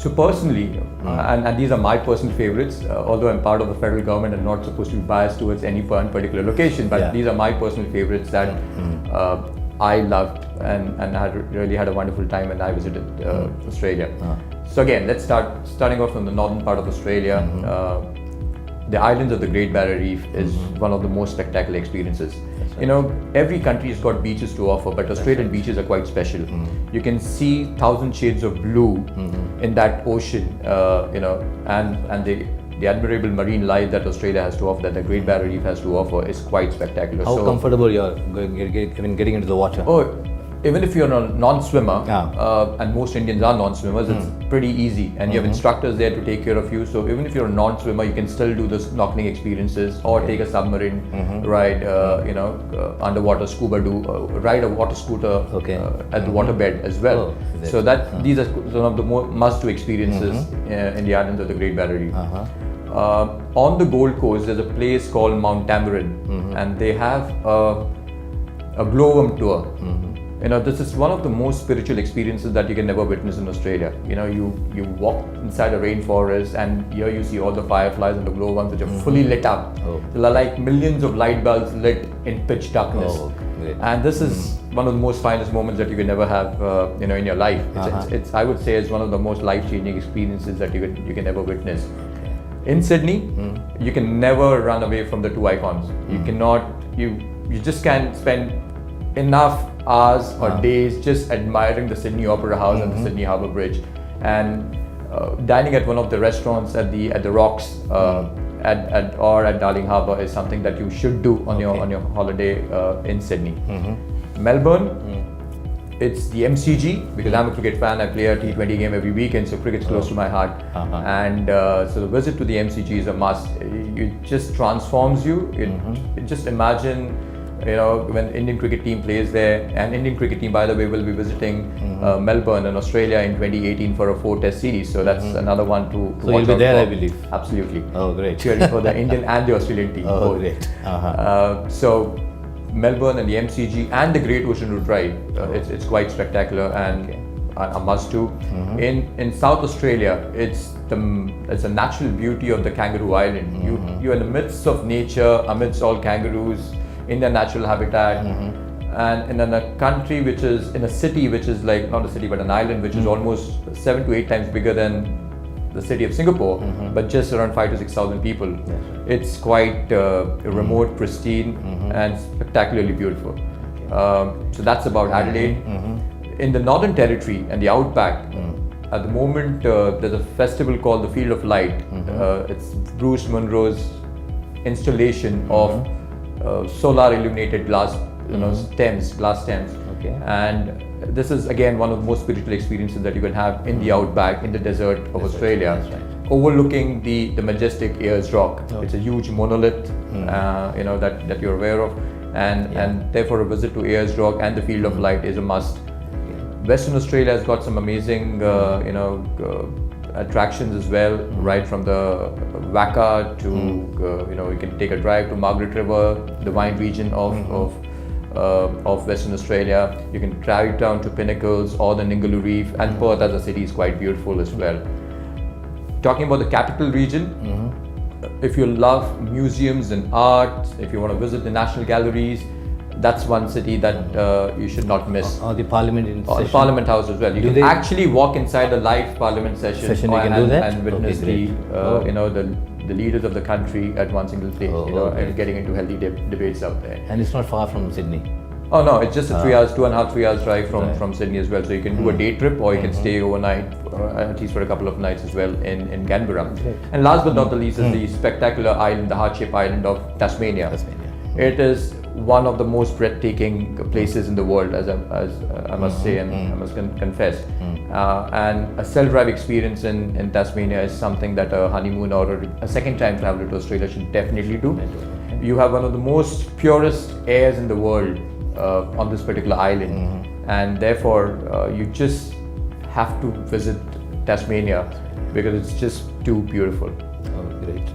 So personally, and these are my personal favorites, although I'm part of the federal government and not supposed to be biased towards any one particular location, but these are my personal favorites that I loved and had really had a wonderful time when I visited Australia. So again, let's starting off from the northern part of Australia. The islands of the Great Barrier Reef is one of the most spectacular experiences. You know, every country has got beaches to offer, but Australian beaches are quite special. You can see 1,000 shades of blue in that ocean, you know, and the admirable marine life that Australia has to offer, that the Great Barrier Reef has to offer, is quite spectacular. How comfortable you are getting into the water? Oh, even if you're a non-swimmer, and most Indians are non-swimmers, it's pretty easy, and you have instructors there to take care of you. So even if you're a non-swimmer, you can still do the snorkeling experiences, or take a submarine ride, you know, underwater scuba ride a water scooter at the waterbed as well. So these are some of the must-do experiences in the islands of the Great Barrier Reef. On the Gold Coast, there's a place called Mount Tamarind, and they have a glowworm tour. You know, this is one of the most spiritual experiences that you can never witness in Australia. You know, you walk inside a rainforest, and here you see all the fireflies and the glowworms which are fully lit up. There are like millions of light bulbs lit in pitch darkness. And this is one of the most finest moments that you can never have, you know, in your life. It's I would say it's one of the most life-changing experiences that you can ever witness. In Sydney, you can never run away from the two icons. You cannot, you just can't spend enough hours or days just admiring the Sydney Opera House and the Sydney Harbour Bridge, and dining at one of the restaurants at the Rocks at Darling Harbour is something that you should do on your holiday in Sydney. Melbourne, it's the MCG, because I'm a cricket fan. I play a T20 game every weekend, so cricket's close to my heart. And so the visit to the MCG is a must. It just transforms you. It just imagine, you know, when Indian cricket team plays there, and Indian cricket team, by the way, will be visiting Melbourne in Australia in 2018 for a 4-test series. So that's another one to watch. So you'll be there, I believe. Absolutely. Oh, great. Cheering for the Indian and the Australian team. Oh, great. So Melbourne and the MCG and the Great Ocean Route Ride, it's quite spectacular and a must do. In South Australia, it's a natural beauty of the Kangaroo Island. You're in the midst of nature, amidst all kangaroos, in their natural habitat, and in a country which is in a city which is like, not a city but an island which is almost 7 to 8 times bigger than the city of Singapore, but just around 5,000 to 6,000 people. It's quite remote, pristine, and spectacularly beautiful. So that's about Adelaide. In the Northern Territory and the Outback, at the moment there's a festival called the Field of Light. It's Bruce Munro's installation of solar illuminated glass, glass stems. And this is again one of the most spiritual experiences that you can have in the outback, in the desert of Australia, overlooking the majestic Ayers Rock. It's a huge monolith, you know, that you're aware of, and therefore a visit to Ayers Rock and the Field of Light is a must. Western Australia has got some amazing, you know, attractions as well, right from the Waka to, you know, you can take a drive to Margaret River, the wine region of Western Australia. You can drive down to Pinnacles or the Ningaloo Reef, and Perth as a city is quite beautiful as well. Talking about the capital region, if you love museums and art, if you want to visit the National Galleries, that's one city that you should not miss. Or the Parliament in session. The Parliament House as well. You can actually walk inside the live Parliament session and witness you know, the leaders of the country at one single place, you know, and getting into healthy debates out there. And it's not far from Sydney. Oh no, it's just a 3 hours, 2.5, 3 hours drive from Sydney as well. So you can do a day trip, or you can stay overnight, at least for a couple of nights as well in Canberra. And last but not the least is the spectacular island, the heart-shaped island of Tasmania. It is one of the most breathtaking places in the world, as I must say, and I must confess. And a self-drive experience in Tasmania is something that a honeymoon or a second-time traveler to Australia should definitely do. You have one of the most purest airs in the world on this particular island, and therefore you just have to visit Tasmania because it's just too beautiful. Oh, great.